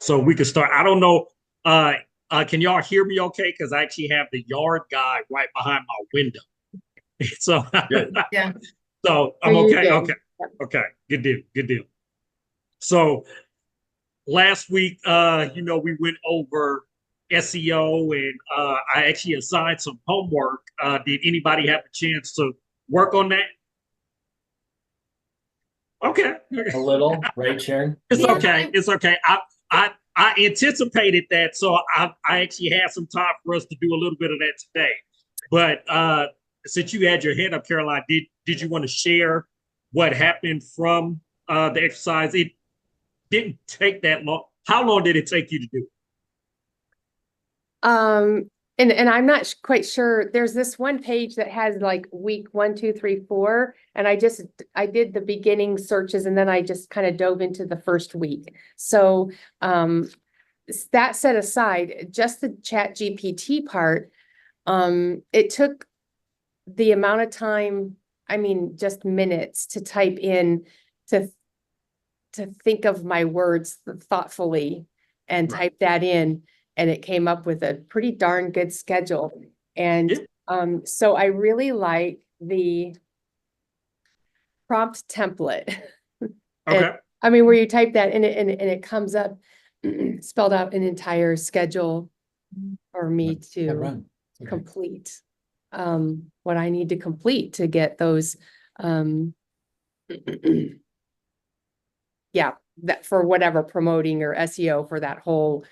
So we could start. I don't know. Can y'all hear me okay? Because I actually have the yard guy right behind my window. So, Good. Yeah. so Are I'm you okay. good? Okay. Okay. Good deal. Good deal. So last week, we went over SEO and I actually assigned some homework. Did anybody have a chance to work on that? Okay. A little, right, Sharon? It's Yeah, okay. It's okay. I anticipated that, so I actually had some time for us to do a little bit of that today. But since you had your hand up, Caroline, did you want to share what happened from the exercise? It didn't take that long. How long did it take you to do? and I'm not quite sure. There's this one page that has like week 1, 2, 3, 4, and I did the beginning searches, and then I just kind of dove into the first week. So that set aside, just the Chat GPT part, it took the amount of time, I mean, just minutes to type in to think of my words thoughtfully and Right. type that in, and it came up with a pretty darn good schedule. And Yeah. so I really like the prompt template. And Okay. I mean, where you type that in and it comes up spelled out an entire schedule for me Yeah, to run. Okay. complete what I need to complete to get those yeah, that for whatever promoting or SEO for that whole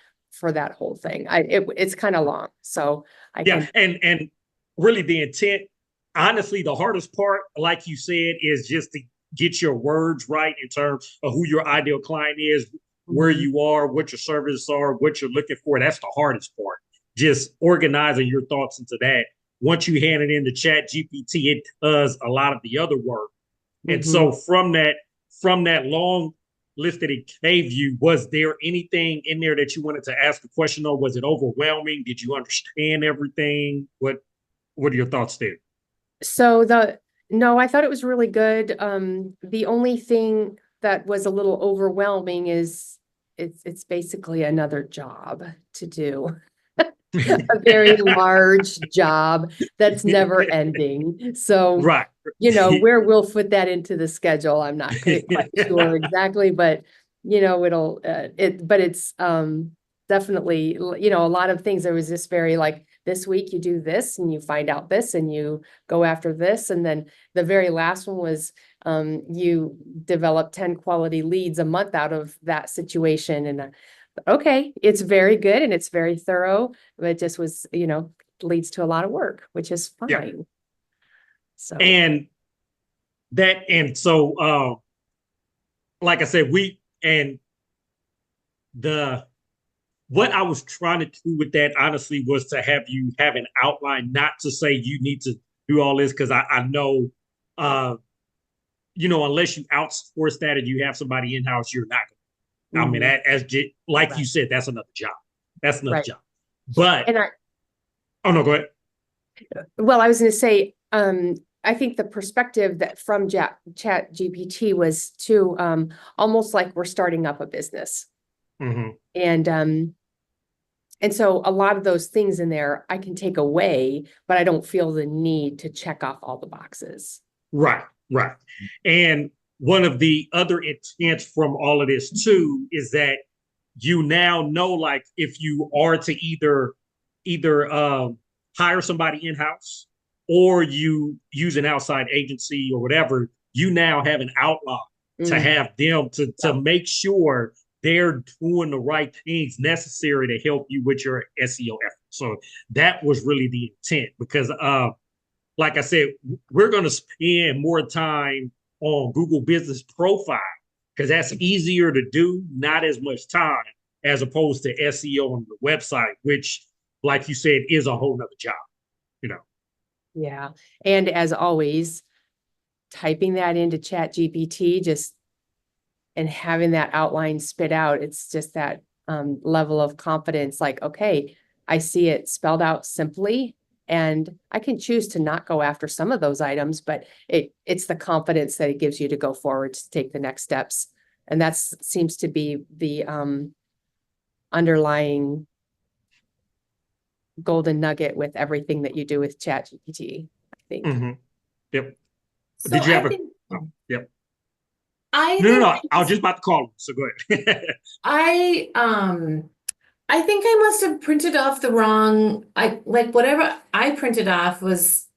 thing. It's kind of long, so I Yeah, can. and really the intent, honestly, the hardest part, like you said, is just to get your words right in terms of who your ideal client is, where you are, what your services are, what you're looking for. That's the hardest part. Just organizing your thoughts into that. Once you hand it in to Chat GPT, it does a lot of the other work. And Mhm. so from that long list that it gave you, was there anything in there that you wanted to ask a question on? Was it overwhelming? Did you understand everything? What are your thoughts there? So no, I thought it was really good. The only thing that was a little overwhelming is it's basically another job to do. A very large job that's never ending. So, Right. where we'll fit that into the schedule, I'm not quite sure exactly, but but it's definitely, a lot of things. There was this very like, this week you do this and you find out this and you go after this. And then the very last one was you develop 10 quality leads a month out of that situation. And okay, it's very good and it's very thorough, but it just was, leads to a lot of work, which is Yeah. fine. So, And so like I said, we and the what I was trying to do with that honestly was to have you have an outline, not to say you need to do all this, because I know unless you outsource that and you have somebody in house, you're not going to. I mean, like you right, said, that's another job. That's another right. job. But And oh no, go ahead. I was going to say, I think the perspective that from Chat GPT was to almost like we're starting up a business. Mm-hmm. And so a lot of those things in there I can take away, but I don't feel the need to check off all the boxes. Right, right. And one of the other intents from all of this too is that you now know, like, if you are to either hire somebody in house or you use an outside agency or whatever, you now have an outline to have them to make sure they're doing the right things necessary to help you with your SEO efforts. So that was really the intent, because like I said, we're going to spend more time on Google Business Profile because that's easier to do, not as much time as opposed to SEO on the website, which, like you said, is a whole nother job, you know. Yeah. And as always, typing that into Chat GPT and having that outline spit out, it's just that level of confidence, like, okay, I see it spelled out simply, and I can choose to not go after some of those items, but it's the confidence that it gives you to go forward to take the next steps. And that seems to be underlying golden nugget with everything that you do with ChatGPT, I think. Mhm. Yep. So Did you have I a? think, Oh, yep. I No, no, think no. I was just about to call him. So go ahead. I think I must have printed off the wrong, like whatever I printed off was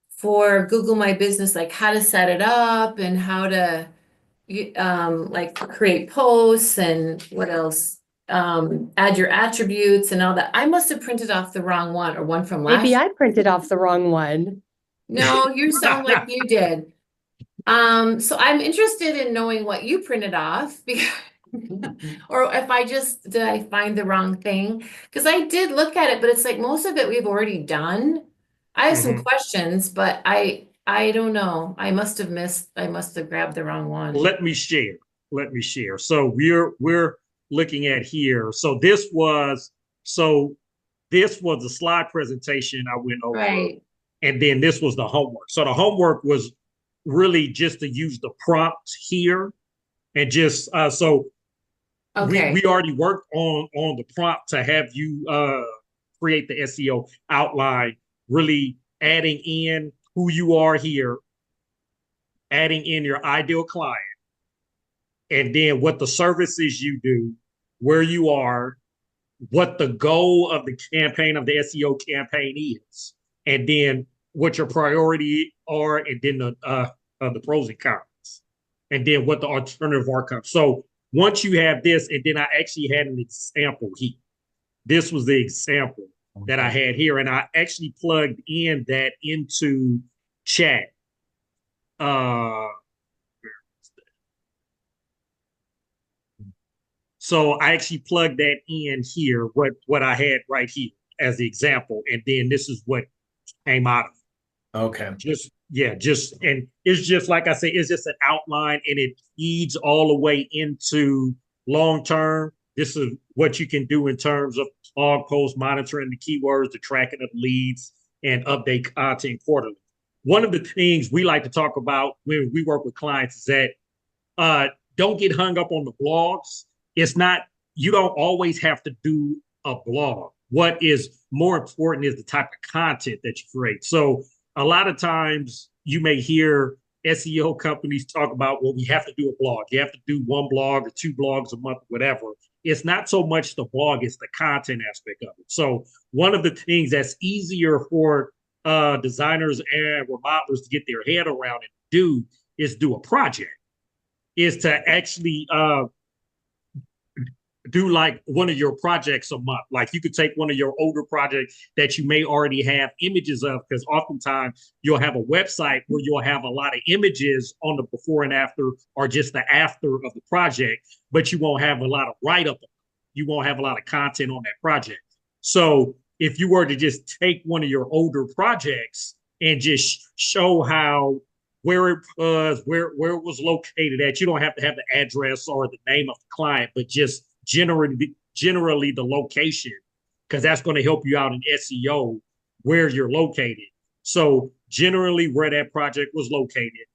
for Google My Business, like how to set it up and how to like create posts and what else? Add your attributes and all that. I must have printed off the wrong one or one from last Maybe year. I printed off the wrong one. No, you sound like you did. So I'm interested in knowing what you printed off because or if did I find the wrong thing? Because I did look at it, but it's like most of it we've already done. I have some Mhm. questions, but I don't know. I must have grabbed the wrong one. Let me share. Let me share. So we're looking at here. This was a slide presentation I went over, Right. and then this was the homework. So the homework was really just to use the prompts here, and just Okay. we already worked on the prompt to have you create the SEO outline, really adding in who you are here, adding in your ideal client, and then what the services you do, where you are, what the goal of the campaign of the SEO campaign is, and then what your priority are, and then the pros and cons, and then what the alternative outcomes. So once you have this, and then I actually had an example here. This was the example that I had here, and I actually plugged in that into chat. So I actually plugged that in here, what I had right here as the example, and then this is what came out of it. Okay. And it's just like I say, it's just an outline, and it feeds all the way into long term. This is what you can do in terms of blog post monitoring the keywords, the tracking of leads, and update content quarterly. One of the things we like to talk about when we work with clients is that don't get hung up on the blogs. It's not, you don't always have to do a blog. What is more important is the type of content that you create. So a lot of times you may hear SEO companies talk about, well, we have to do a blog. You have to do one blog or two blogs a month, whatever. It's not so much the blog, it's the content aspect of it. So one of the things that's easier for designers and remodelers to get their head around and do is do a project, is to actually do like one of your projects a month. Like you could take one of your older projects that you may already have images of, because oftentimes you'll have a website where you'll have a lot of images on the before and after, or just the after of the project, but you won't have a lot of write-up. You won't have a lot of content on that project. So if you were to just take one of your older projects and just show how where it was, where it was located at. You don't have to have the address or the name of the client, but just generally the location, because that's going to help you out in SEO where you're located. So generally where that project was located,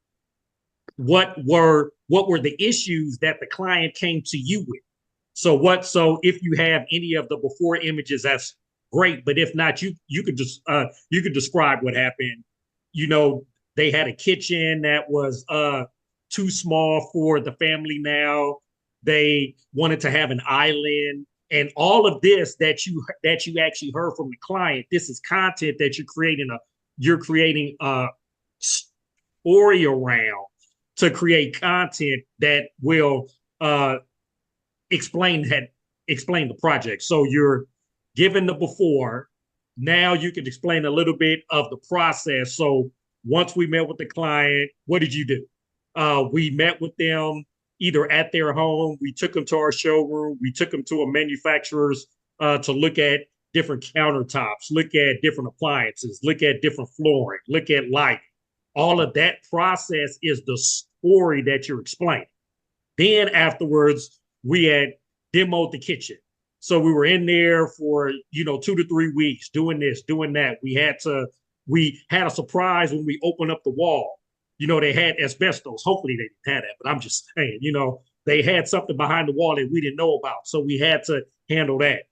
what were the issues that the client came to you with? So if you have any of the before images, that's great. But if not, you could just you could describe what happened. You know, they had a kitchen that was too small for the family now. They wanted to have an island, and all of this that you actually heard from the client. This is content that you're creating a story around to create content that will explain the project. So you're given the before. Now you can explain a little bit of the process. So once we met with the client, what did you do? We met with them either at their home. We took them to our showroom. We took them to a manufacturer's to look at different countertops, look at different appliances, look at different flooring, look at lighting. All of that process is the story that you're explaining. Then afterwards, we had demoed the kitchen. So we were in there for 2 to 3 weeks doing this, doing that. We had a surprise when we opened up the wall. They had asbestos. Hopefully they didn't have that, but I'm just saying, they had something behind the wall that we didn't know about. So we had to handle that.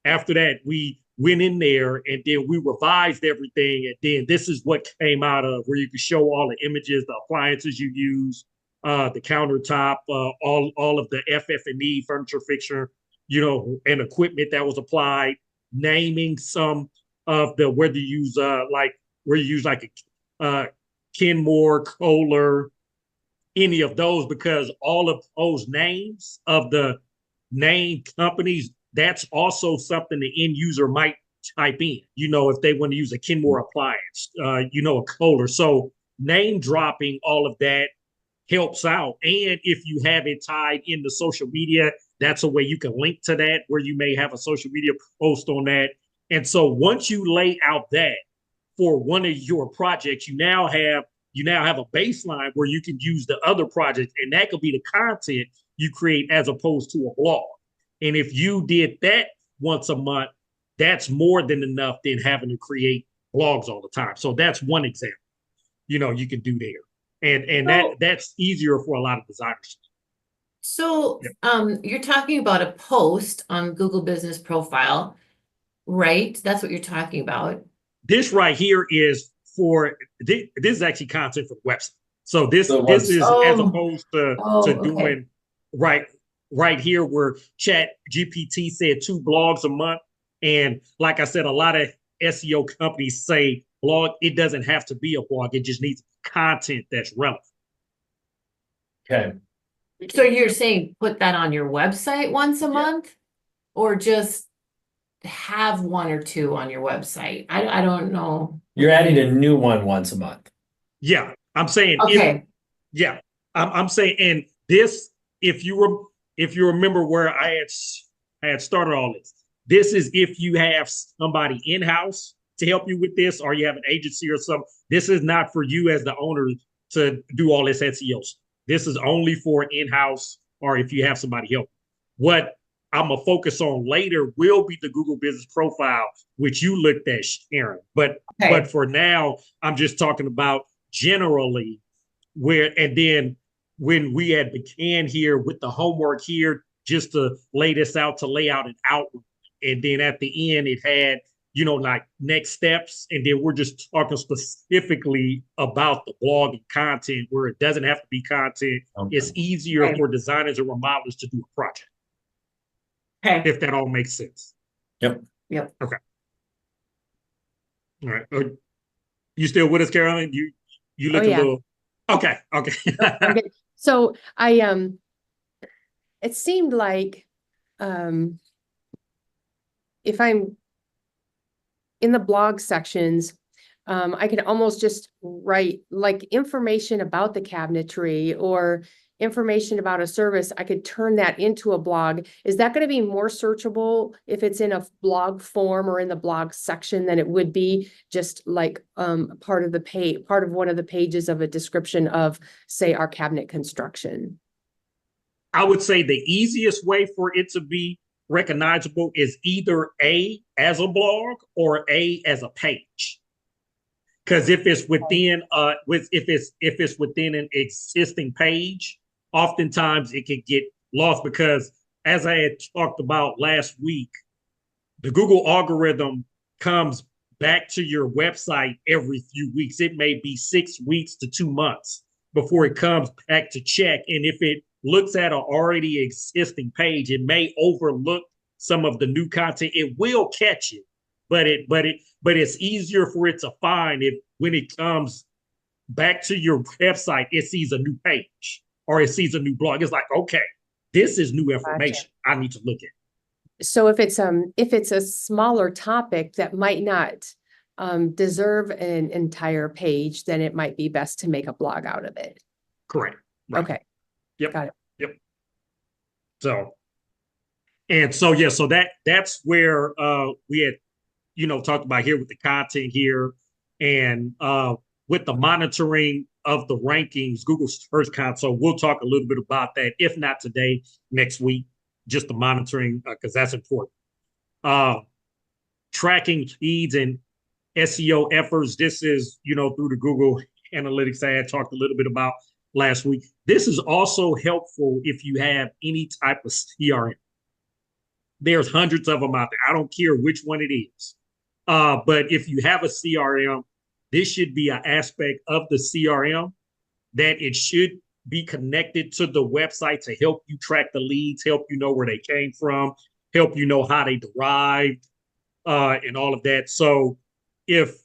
After that, we went in there and then we revised everything. And then this is what came out of where you can show all the images, the appliances you use, the countertop, all of the FF&E, furniture, fixture, and equipment that was applied, naming some of the, where you use like a Kenmore, Kohler, any of those, because all of those names of the name companies, that's also something the end user might type in, if they want to use a Kenmore appliance, a Kohler. So name dropping all of that helps out. And if you have it tied into social media, that's a way you can link to that, where you may have a social media post on that. And so once you lay out that for one of your projects, you now have a baseline where you can use the other projects, and that could be the content you create as opposed to a blog. And if you did that once a month, that's more than enough than having to create blogs all the time. So that's one example, you can do there. And that's easier for a lot of designers. So you're talking about a post on Google Business Profile, right? That's what you're talking about. This right here is this is actually content for the website. So this is as opposed to doing right here where Chat GPT said 2 blogs a month. And like I said, a lot of SEO companies say blog, it doesn't have to be a blog. It just needs content that's relevant. Okay. So you're saying put that on your website once a month, or just have 1 or 2 on your website? I don't know. You're adding a new one once a month. Yeah, I'm saying. Okay. I'm saying, and this, if you remember where I had started all this. This is if you have somebody in-house to help you with this, or you have an agency or something. This is not for you as the owner to do all this SEO stuff. This is only for in-house, or if you have somebody help. What I'm gonna focus on later will be the Google Business Profile, which you looked at, Sharon. But for now, I'm just talking about generally and then when we had began here with the homework here, just to lay this out, to lay out an outline. And then at the end, it had, like next steps. And then we're just talking specifically about the blog and content, where it doesn't have to be content. Okay. It's easier for designers and remodelers to do a project. Okay. If that all makes sense. Yep. Okay. All right. You still with us, Carolyn? You look a little. Okay. Okay. So it seemed like, if I'm in the blog sections, I could almost just write like information about the cabinetry or information about a service. I could turn that into a blog. Is that going to be more searchable if it's in a blog form or in the blog section than it would be just like part of one of the pages of a description of, say, our cabinet construction? I would say the easiest way for it to be recognizable is either A, as a blog, or A, as a page. Because if it's within if it's within an existing page, oftentimes it can get lost, because as I had talked about last week, the Google algorithm comes back to your website every few weeks. It may be 6 weeks to 2 months before it comes back to check. And if it looks at an already existing page, it may overlook some of the new content. It will catch it, but it's easier for it to find if when it comes back to your website, it sees a new page or it sees a new blog. It's like, okay, this is new information. Gotcha. I need to look at it. So if it's a smaller topic that might not deserve an entire page, then it might be best to make a blog out of it. Correct. Right. Okay. Yep. Got it. Yep. So that's where we had, talked about here with the content here, and with the monitoring of the rankings, Google Search Console. We'll talk a little bit about that, if not today, next week, just the monitoring, because that's important. Tracking feeds and SEO efforts. This is, through the Google Analytics I had talked a little bit about last week. This is also helpful if you have any type of CRM. There's hundreds of them out there. I don't care which one it is. But if you have a CRM, this should be an aspect of the CRM that it should be connected to the website to help you track the leads, help you know where they came from, help you know how they derived, and all of that. So if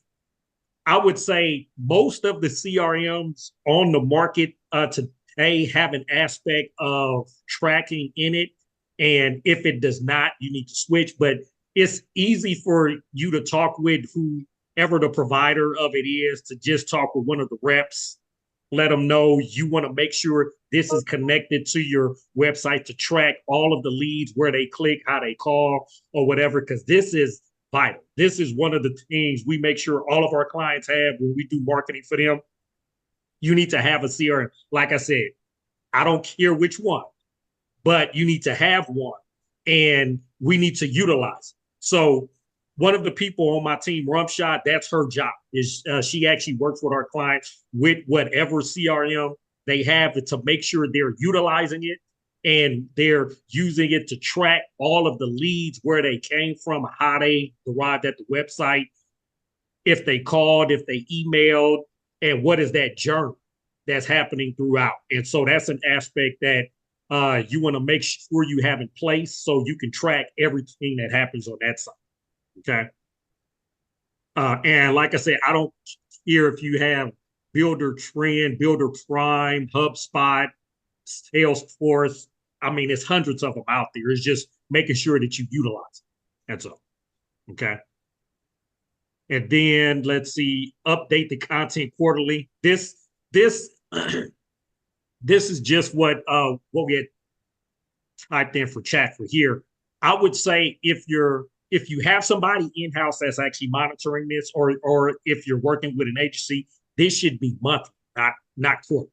I would say most of the CRMs on the market today have an aspect of tracking in it. And if it does not, you need to switch. But it's easy for you to talk with whoever the provider of it is, to just talk with one of the reps, let them know you want to make sure this is connected to your website to track all of the leads, where they click, how they call, or whatever, because this is vital. This is one of the things we make sure all of our clients have when we do marketing for them. You need to have a CRM. Like I said, I don't care which one, but you need to have one, and we need to utilize it. So one of the people on my team, Rumshot, that's her job. Is she actually works with our clients with whatever CRM they have to make sure they're utilizing it and they're using it to track all of the leads, where they came from, how they arrived at the website, if they called, if they emailed, and what is that journey that's happening throughout. And so that's an aspect that you want to make sure you have in place so you can track everything that happens on that side. Okay. And like I said, I don't care if you have Builder Trend, Builder Prime, HubSpot, Salesforce. I mean, it's hundreds of them out there. It's just making sure that you utilize it. That's all. Okay. And then let's see, update the content quarterly. This is just what we had typed in for chat for here. I would say if you have somebody in-house that's actually monitoring this, or if you're working with an agency, this should be monthly, not quarterly.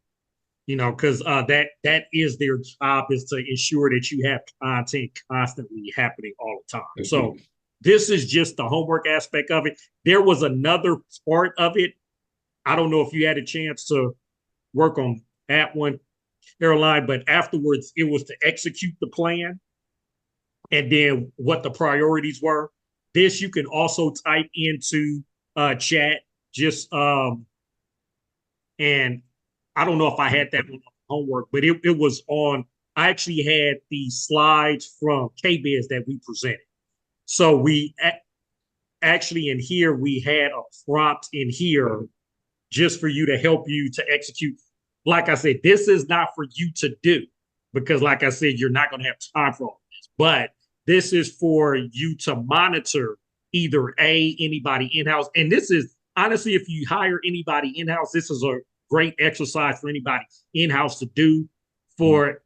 Because that is their job, is to ensure that you have content constantly happening all the time. So this is just the homework aspect of it. There was another part of it. I don't know if you had a chance to work on that one, Caroline, but afterwards it was to execute the plan and then what the priorities were. This you can also type into chat, just and I don't know if I had that on homework, but it was on. I actually had the slides from KBiz that we presented. So we actually in here, we had a prompt in here just for you to help you to execute. Like I said, this is not for you to do because, like I said, you're not going to have time for all this. But this is for you to monitor either anybody in-house. And this is, honestly, if you hire anybody in-house, this is a great exercise for anybody in-house to do, for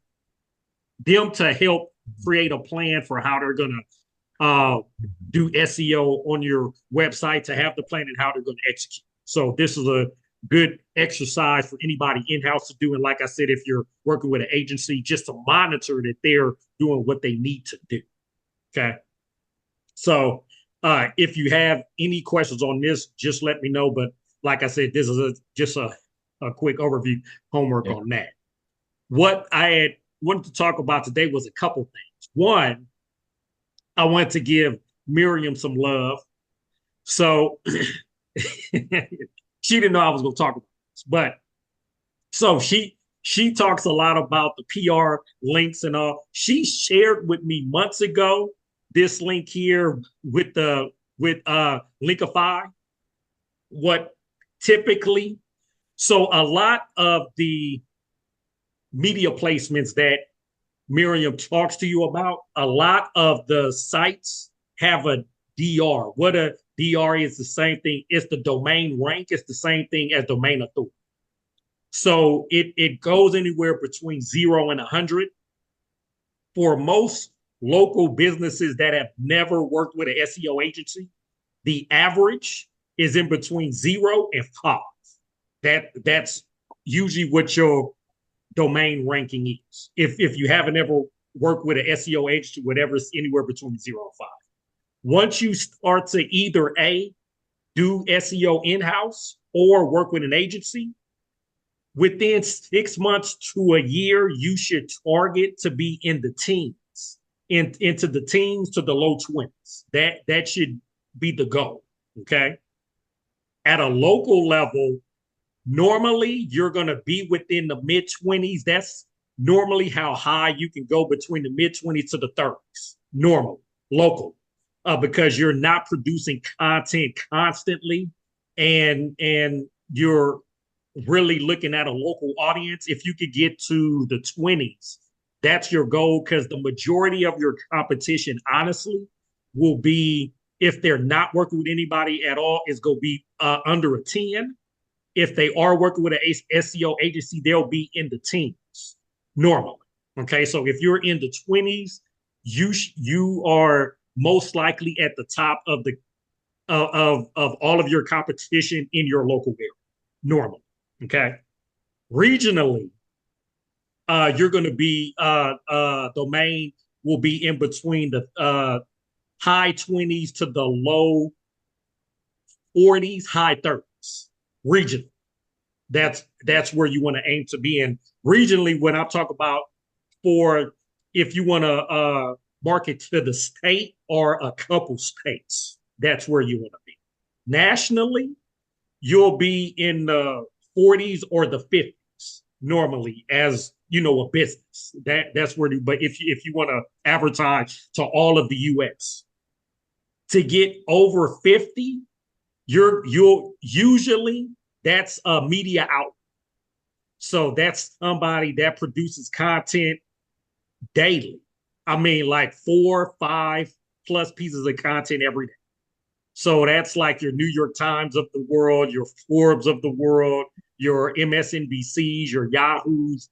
them to help create a plan for how they're going to do SEO on your website, to have the plan and how they're going to execute. So this is a good exercise for anybody in-house to do. And like I said, if you're working with an agency, just to monitor that they're doing what they need to do. Okay. So if you have any questions on this, just let me know. But like I said, this is just a quick overview homework on that. What I had wanted to talk about today was a couple things. One, I wanted to give Miriam some love. So she didn't know I was going to talk about this, but so she talks a lot about the PR links and all. She shared with me months ago this link here with Linkify. What typically, so a lot of the media placements that Miriam talks to you about, a lot of the sites have a DR. What a DR is the same thing. It's the domain rank. It's the same thing as domain authority. So it goes anywhere between 0 and 100. For most local businesses that have never worked with an SEO agency, the average is in between 0 and 5. That's usually what your domain ranking is. If you haven't ever worked with an SEO agency, whatever, is anywhere between 0 and 5. Once you start to either do SEO in-house or work with an agency, within 6 months to a year, you should target to be in the teens into the teens to the low 20s. That should be the goal. Okay. At a local level, normally you're going to be within the mid 20s. That's normally how high you can go, between the mid 20s to the 30s, normal, local, because you're not producing content constantly, and you're really looking at a local audience. If you could get to the 20s, that's your goal, because the majority of your competition, honestly, will be, if they're not working with anybody at all, is going to be under a 10. If they are working with an SEO agency, they'll be in the teens normally. Okay, so if you're in the 20s, you are most likely at the top of the of all of your competition in your local area normally. Okay, regionally, you're going to be domain will be in between the high 20s to the low 40s, high 30s. Regional, that's where you want to aim to be in. Regionally, when I talk about, for if you want to market to the state or a couple states, that's where you want to be. Nationally, you'll be in the 40s or the 50s normally, as you know, a business. That's where you, but if you want to advertise to all of the US, to get over 50, you'll usually, that's a media outlet. So that's somebody that produces content daily. I mean, like 4, 5 plus pieces of content every day. So that's like your New York Times of the world, your Forbes of the world, your MSNBCs, your Yahoos.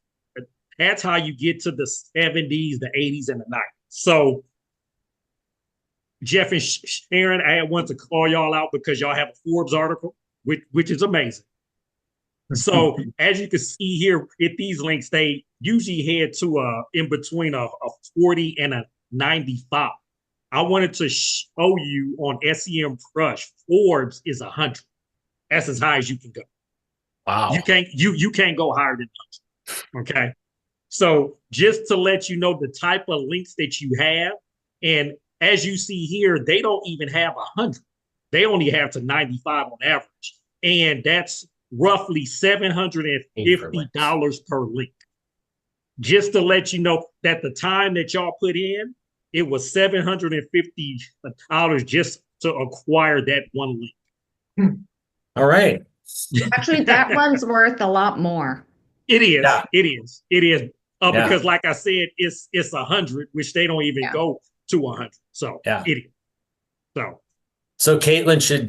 That's how you get to the 70s, the 80s, and the 90s. So Jeff and Sharon, I had wanted to call y'all out because y'all have a Forbes article, which is amazing. So as you can see here at these links, they usually head to in between a 40 and a 95. I wanted to show you on SEM Crush, Forbes is 100. That's as high as you can go. Wow. You can't go higher than 100. Okay. So just to let you know the type of links that you have, and as you see here, they don't even have 100. They only have to 95 on average. And that's roughly $750 per link. Just to let you know that the time that y'all put in, it was $750 just to acquire that one link. All right. Actually, that one's worth a lot more. It is. Yeah. It is. It is. Yeah. Because like I said, it's 100, which they don't even go to 100. So Yeah. it is. So Caitlin should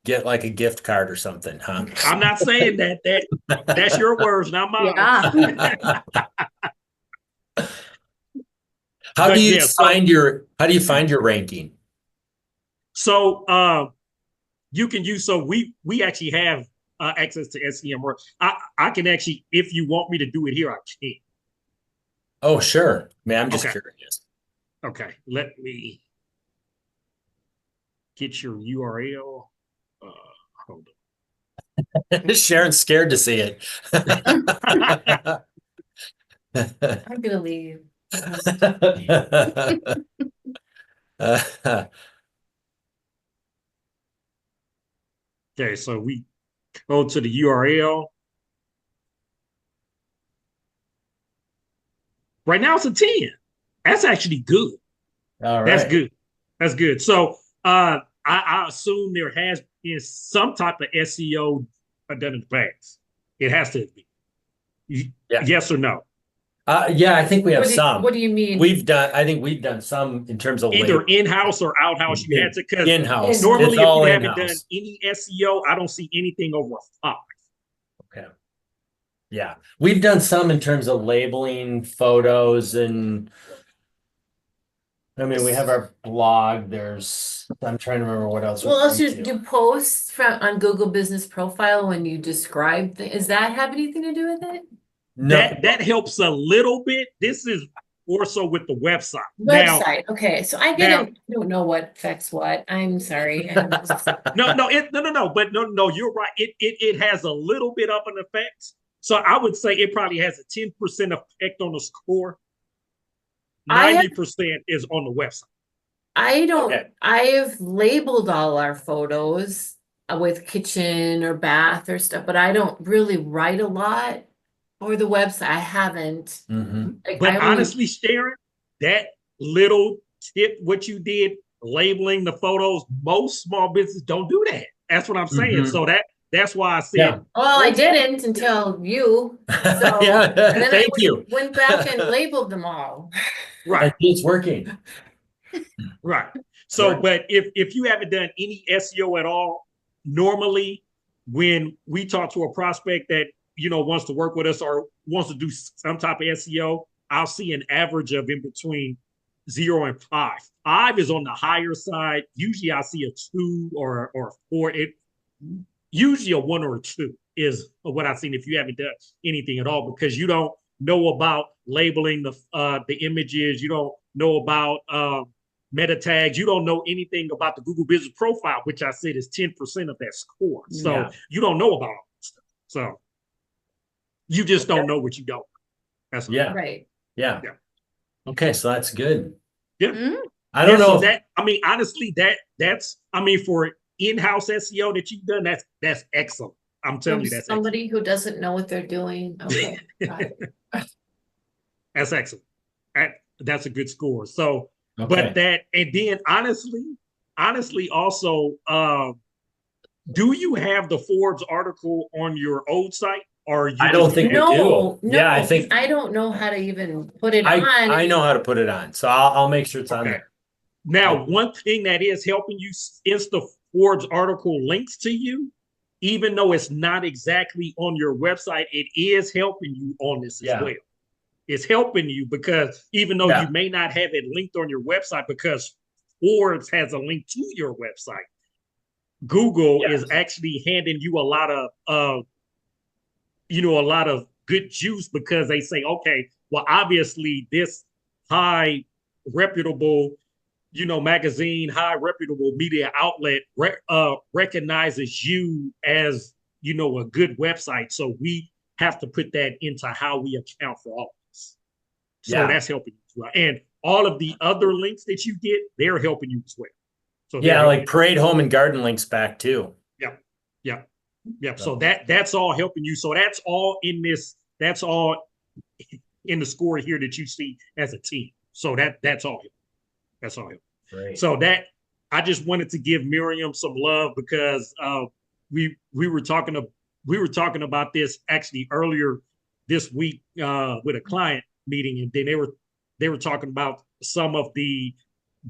get like a gift card or something, huh? I'm not saying that. That's your words, not mine. Yeah. How But do you yeah, find your ranking? So you can use, so we actually have access to SEM. I can actually, if you want me to do it here, I can. Oh, sure. Man, I'm just Okay. curious. Okay, let me get your URL. Hold Sharon's scared to see it. I'm gonna leave. Okay, so we go to the URL. Right now it's a 10. That's actually good. All right. That's good. That's good. So I assume there has been some type of SEO done in the past. It has to be. Yeah. Yes or no? Yeah, I think we have some. What do you mean? I think we've done some in terms of Either label. in-house or out-house. You had to, because In-house. normally It's if all you haven't done in-house. any SEO, I don't see anything over a 5. Okay. Yeah, we've done some in terms of labeling photos, and I mean we have our blog. I'm trying to remember what else. Well, we also do. do posts on Google Business Profile when you describe does that have anything to do with it? No. That helps a little bit. This is more so with the website. Now, Website. Okay, so I don't know what affects what. I'm sorry. But no, you're right. It has a little bit of an effect. So I would say it probably has a 10% effect on the score. I have 90% is on the website. I don't, Okay. I have labeled all our photos with kitchen or bath or stuff, but I don't really write a lot for the website. I haven't. Mhm. Like, But I only, honestly, Sharon, that little tip, what you did, labeling the photos, most small businesses don't do that. That's what I'm saying. Mhm. So that's why I said, Yeah. well, I most- didn't until you. So, Yeah, and then thank you. went back and labeled them all. right, It's working. right. So, Working. but if you haven't done any SEO at all, normally when we talk to a prospect that wants to work with us or wants to do some type of SEO, I'll see an average of in between 0 and 5. 5 is on the higher side. Usually I see a 2 or a 4. Usually a 1 or a 2 is what I've seen if you haven't done anything at all, because you don't know about labeling the images, you don't know about meta tags, you don't know anything about the Google Business Profile, which I said is 10% of that score. So Yeah. you don't know about all that stuff. So you just don't know what you don't. That's all. Yeah. Right. Yeah. Yeah. Okay, so that's good. Yeah. Mm, I don't Yeah, know. so that, I mean, honestly, that's for in-house SEO that you've done, that's excellent. I'm telling From you, that's excellent. somebody who doesn't know what they're doing. Okay. Got it. That's excellent. That's a good score. So, Okay. but that, and then honestly, also, do you have the Forbes article on your old site, or you I don't just think we No, do. Yeah, I no, think I don't know how to even put it I on. know how to put it on, so I'll make sure it's on Okay. there. Now, one thing that is helping you is the Forbes article links to you, even though it's not exactly on your website. It is helping you on this as Yeah. well. It's helping you because even though Yeah. you may not have it linked on your website, because Forbes has a link to your website, Google Yeah. is actually handing you a lot of a lot of good juice, because they say, okay, well, obviously this high reputable magazine, high reputable media outlet recognizes you as a good website, so we have to put that into how we account for all this. So Yeah. that's helping you as well. And all of the other links that you get, they're helping you as well. So Yeah, like parade, home, and garden links back too. Yep. Yep. Yep. So that's all helping you. So that's all in this. That's all in the score here that you see as a team. So that's all. That's all. Great. So that, I just wanted to give Miriam some love, because we were talking about this actually earlier this week with a client meeting, and then they were talking about some of the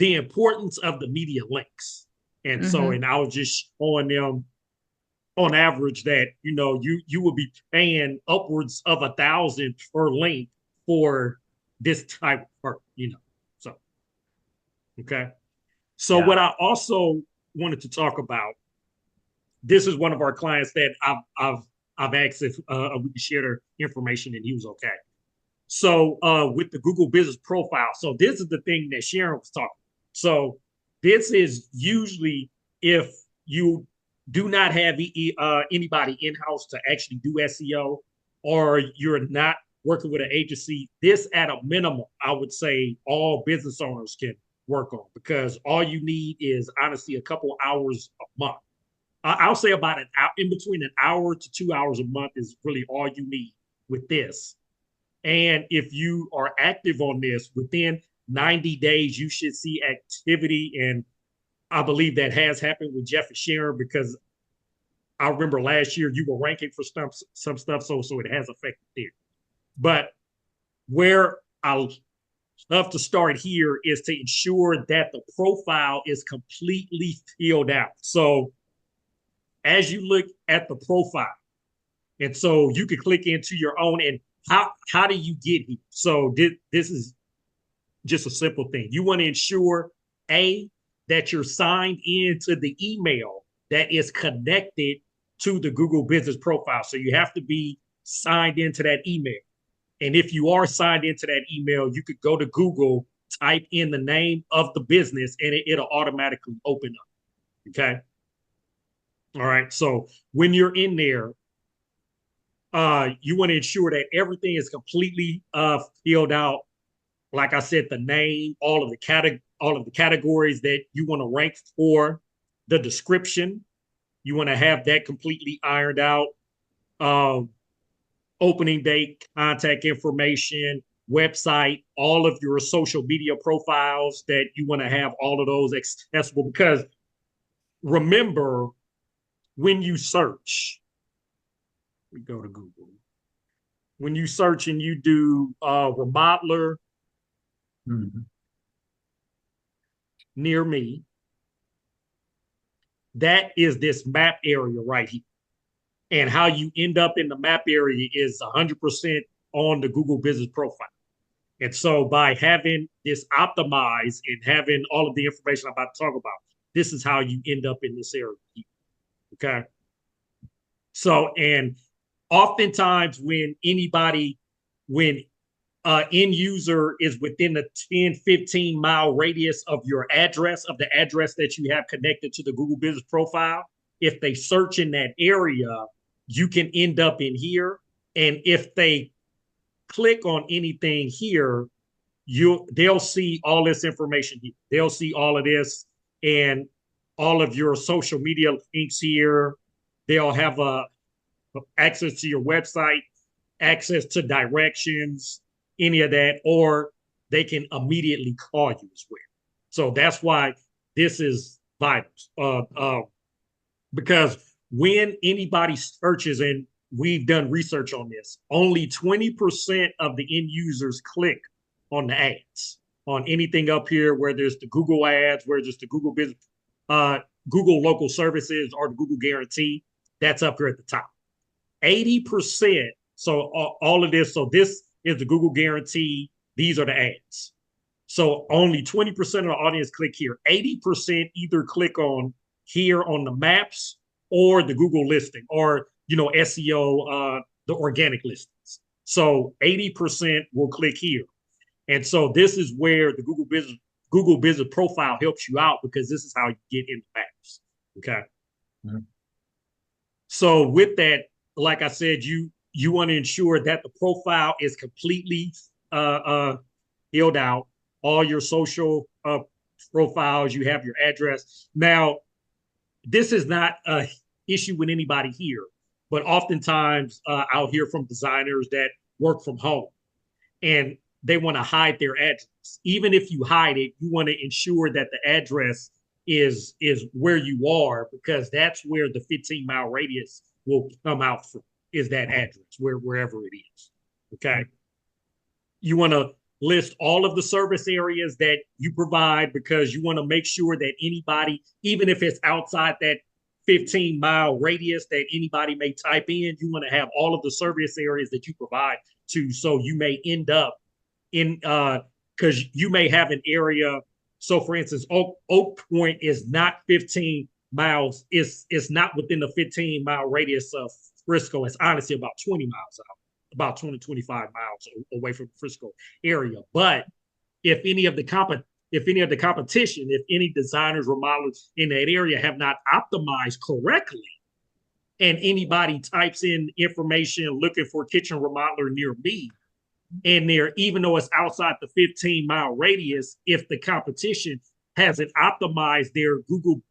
importance of the media links, and so, and I was just showing them on average that you will be paying upwards of 1,000 per link for this type of work, so okay. So Yeah. what I also wanted to talk about, this is one of our clients that I've asked if we could share their information, and he was okay. So with the Google Business Profile, so this is the thing that Sharon was talking. So this is usually if you do not have anybody in-house to actually do SEO, or you're not working with an agency, this at a minimum, I would say all business owners can work on, because all you need is honestly a couple hours a month. I'll say about an hour, in between an hour to 2 hours a month is really all you need with this. And if you are active on this, within 90 days, you should see activity. And I believe that has happened with Jeff and Sharon, because I remember last year you were ranking for some stuff, so it has affected there. But where I'll love to start here is to ensure that the profile is completely filled out. So as you look at the profile, and so you can click into your own, and how do you get here? So this is just a simple thing. You want to ensure that you're signed into the email that is connected to the Google Business Profile. So you have to be signed into that email. And if you are signed into that email, you could go to Google, type in the name of the business, and it'll automatically open up. Okay. All right. So when you're in there, you want to ensure that everything is completely filled out like I said, the name, all of the categories that you want to rank for, the description. You want to have that completely ironed out. Opening date, contact information, website, all of your social media profiles that you want to have all of those accessible. Because remember, when you search, we go to Google. When you search and you do remodeler near me, that is this map area right here. And how you end up in the map area is 100% on the Google Business Profile. And so by having this optimized and having all of the information I'm about to talk about, this is how you end up in this area. Okay. So, and oftentimes when end user is within a 10, 15 mile radius of your address, of the address that you have connected to the Google Business Profile, if they search in that area, you can end up in here. And if they click on anything here, they'll see all this information here. They'll see all of this and all of your social media links here. They'll have access to your website, access to directions, any of that, or they can immediately call you as well. So that's why this is vital. Because when anybody searches, and we've done research on this, only 20% of the end users click on the ads, on anything up here, where there's the Google ads, where there's the Google business, Google local services, or the Google guarantee. That's up here at the top. 80%. So all of this. So this is the Google guarantee. These are the ads. So only 20% of the audience click here. 80% either click on here on the maps or the Google listing, or SEO, the organic listings. So 80% will click here. And so this is where the Google Business Profile helps you out, because this is how you get in the maps. Okay. Mm-hmm. So with that, like I said, you want to ensure that the profile is completely filled out, all your social profiles, you have your address. Now, this is not a issue with anybody here, but oftentimes I'll hear from designers that work from home and they want to hide their address. Even if you hide it, you want to ensure that the address is where you are, because that's where the 15-mile radius will come out from, is that address, wherever it is. Okay. You want to list all of the service areas that you provide, because you want to make sure that anybody, even if it's outside that 15-mile radius that anybody may type in, you want to have all of the service areas that you provide to. So you may end up in, because you may have an area. So for instance, Oak Point is not 15 miles. It's not within the 15-mile radius of Frisco. It's honestly about 20 miles out, about 20, 25 miles away from the Frisco area. But if any of the competition, if any designers or modelers in that area have not optimized correctly, and anybody types in information looking for kitchen remodeler near me, and even though it's outside the 15-mile radius, if the competition hasn't optimized their Google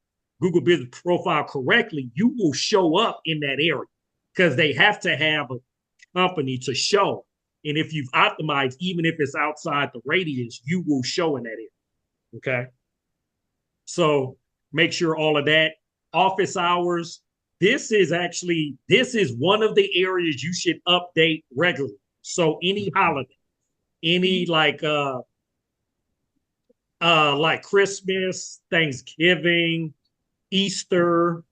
Business Profile correctly, you will show up in that area, because they have to have a company to show. And if you've optimized, even if it's outside the radius, you will show in that area. Okay. So make sure all of that. Office hours. This is one of the areas you should update regularly. So any holiday, any like Christmas, Thanksgiving, Easter,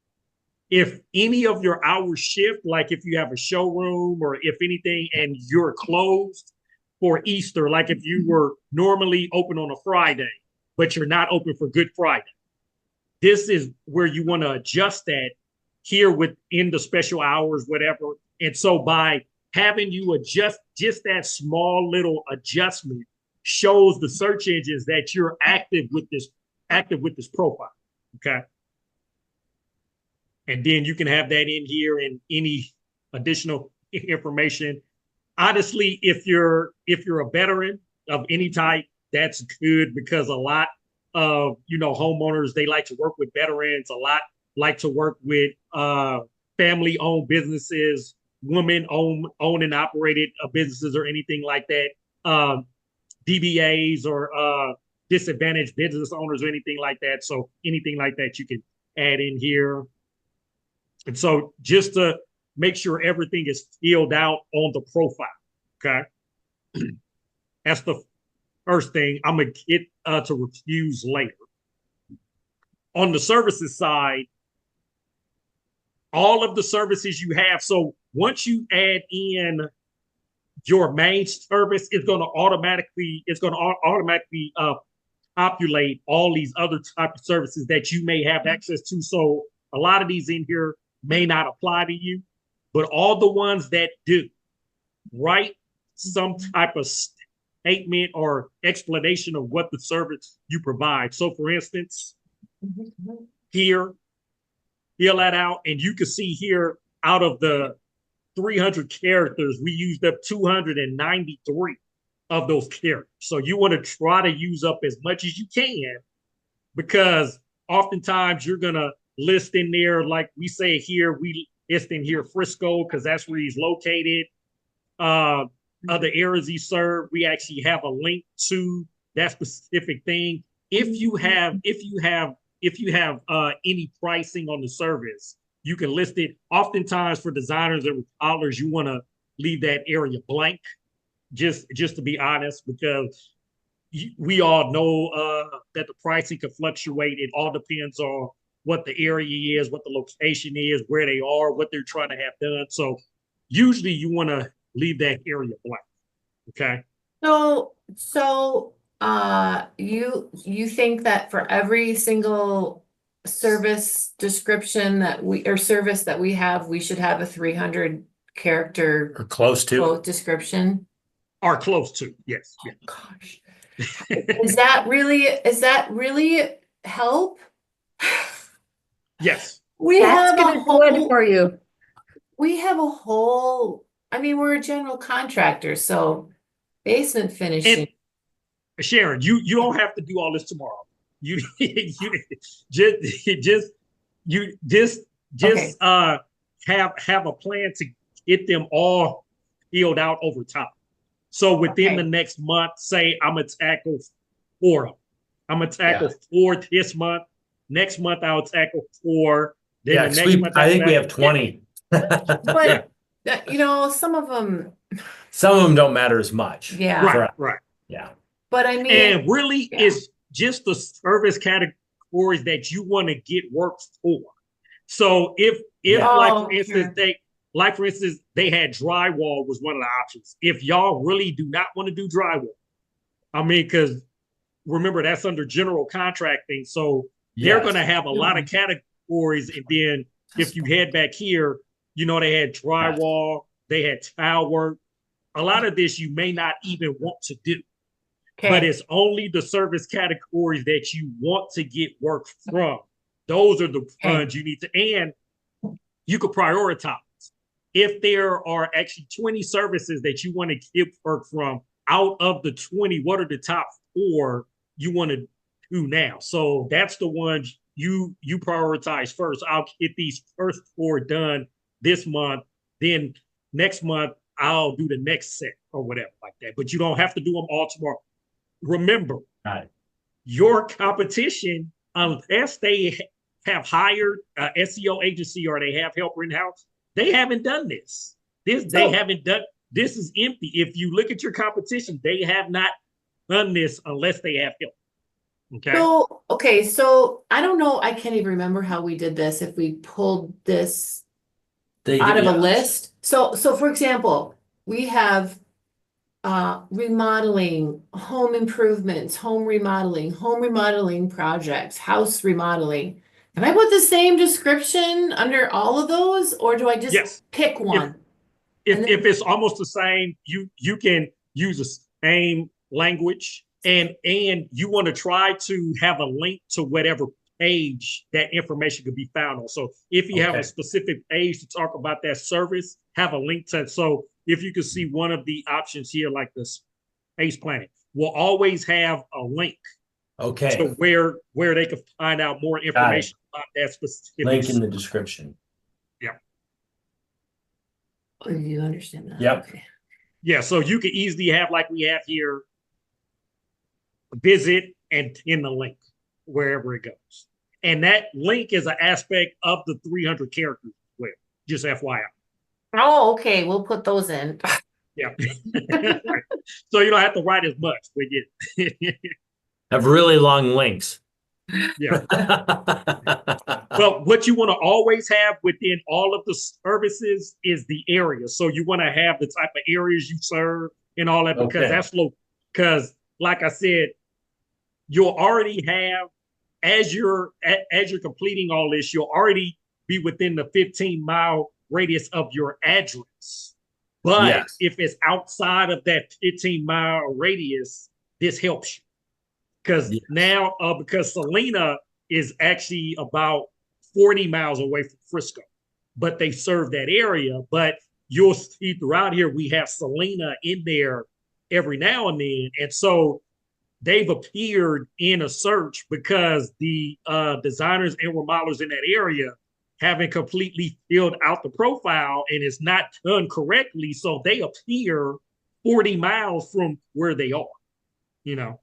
if any of your hours shift, like if you have a showroom or if anything and you're closed for Easter, like if you were normally open on a Friday, but you're not open for Good Friday, this is where you want to adjust that here within the special hours, whatever. And so by having you adjust just that small little adjustment shows the search engines that you're active with this profile. Okay. And then you can have that in here and any additional information. Honestly, if you're a veteran, of any type, that's good, because a lot of, homeowners, they like to work with veterans, a lot like to work with family owned businesses, women own and operated businesses, or anything like that. DBAs, or disadvantaged business owners, or anything like that. So anything like that you can add in here. And so just to make sure everything is filled out on the profile. Okay. That's the first thing. I'm going to get to reviews later. On the services side, all of the services you have. So once you add in your main service, it's going to automatically populate all these other type of services that you may have access to. So a lot of these in here may not apply to you, but all the ones that do, write some type of statement or explanation of what the service you provide. So for instance, here, fill that out, and you can see here, out of the 300 characters, we used up 293 of those characters. So you want to try to use up as much as you can, because oftentimes you're going to list in there, like we say here, we list in here Frisco because that's where he's located. Other areas he served, we actually have a link to that specific thing. If you have any pricing on the service, you can list it. Oftentimes for designers and retailers, you want to leave that area blank, just to be honest, because we all know that the pricing can fluctuate. It all depends on what the area is, what the location is, where they are, what they're trying to have done. So usually you want to leave that area blank. Okay. So you think that for every single service description service that we have, we should have a 300 character Or close to. quote description? Or close to, yes. Oh, gosh. Is that really help? Yes. That's gonna do it for you. We have a whole, I mean, we're a general contractor, so basement finishing. And Sharon, you don't have to do all this tomorrow. You just Okay. Have a plan to get them all filled out over time. So within the next month, say I'm gonna tackle 4 of them. I'm gonna tackle 4 this month. Next month I'll tackle 4. Then Yeah, the next month I think we have 20. But some of them, Some of them don't matter as much. yeah. Right. Yeah. But I mean, And really, it's just the service categories that you want to get work for. So if like for instance, they had drywall was one of the options. If y'all really do not want to do drywall, I mean, because remember that's under general contracting, so they're going to have a lot of categories. And then if you head back here, they had drywall, they had tile work. A lot of this you may not even want to do. But it's only the service categories that you want to get work from. Those are the ones you need to, and you could prioritize. If there are actually 20 services that you want to get work from, out of the 20, what are the top 4 you want to do now? So that's the ones you prioritize first. I'll get these first 4 done this month. Then next month, I'll do the next set or whatever like that. But you don't have to do them all tomorrow. Remember, your competition, unless they have hired an SEO agency or they have help in-house, they haven't done this. This is empty. If you look at your competition, they have not done this unless they have help. Okay. So I don't know. I can't even remember how we did this. If we pulled this out of a list. So for example, we have remodeling, home improvements, home remodeling projects, house remodeling. Can I put the same description under all of those, or do I just pick one? If it's almost the same, you can use the same language, and you want to try to have a link to whatever page that information could be found on. So if you have a specific page to talk about that service, have a link to it. So if you can see one of the options here, like this space planning, will always have a link Okay, to where they can find out more information about that specific. link in the description. Oh, you understand that? Yep. Okay. Yeah, so you can easily have, like we have here, visit and in the link wherever it goes. And that link is an aspect of the 300 characters as well, just FYI. Oh, okay. We'll put those in. Yeah. So you don't have to write as much, but yeah. Have really long links. Yeah. Well, what you want to always have within all of the services is the area. So you want to have the type of areas you serve and all that, because Okay. that's low. Because, like I said, you'll already have, as you're completing all this, you'll already be within the 15-mile radius of your address. But Yes. if it's outside of that 15-mile radius, this helps you. Because Yes. now, because Salina is actually about 40 miles away from Frisco, but they serve that area. But you'll see throughout here, we have Salina in there every now and then. And so they've appeared in a search because the designers and remodelers in that area haven't completely filled out the profile and it's not done correctly. So they appear 40 miles from where they are, you know.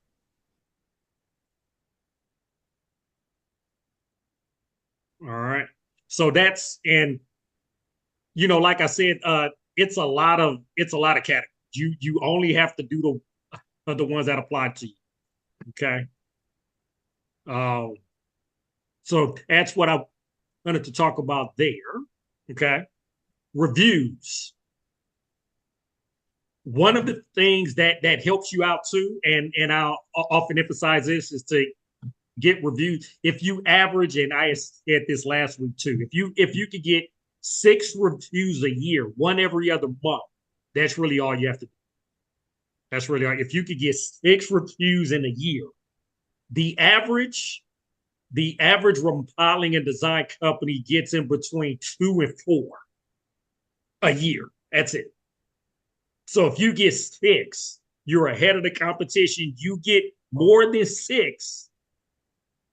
All right. So that's, and you know, like I said, it's a lot of categories. You only have to do the ones that apply to you. Okay. So that's what I wanted to talk about there. Okay. Reviews. One of the things that helps you out too, and I'll often emphasize this, is to get reviews. If you average, and I said this last week too, if you could get 6 reviews a year, one every other month, that's really all you have to do. That's really all. If you could get 6 reviews in a year, the average remodeling and design company gets in between 2 and 4 a year. That's it. So if you get 6, you're ahead of the competition. You get more than 6,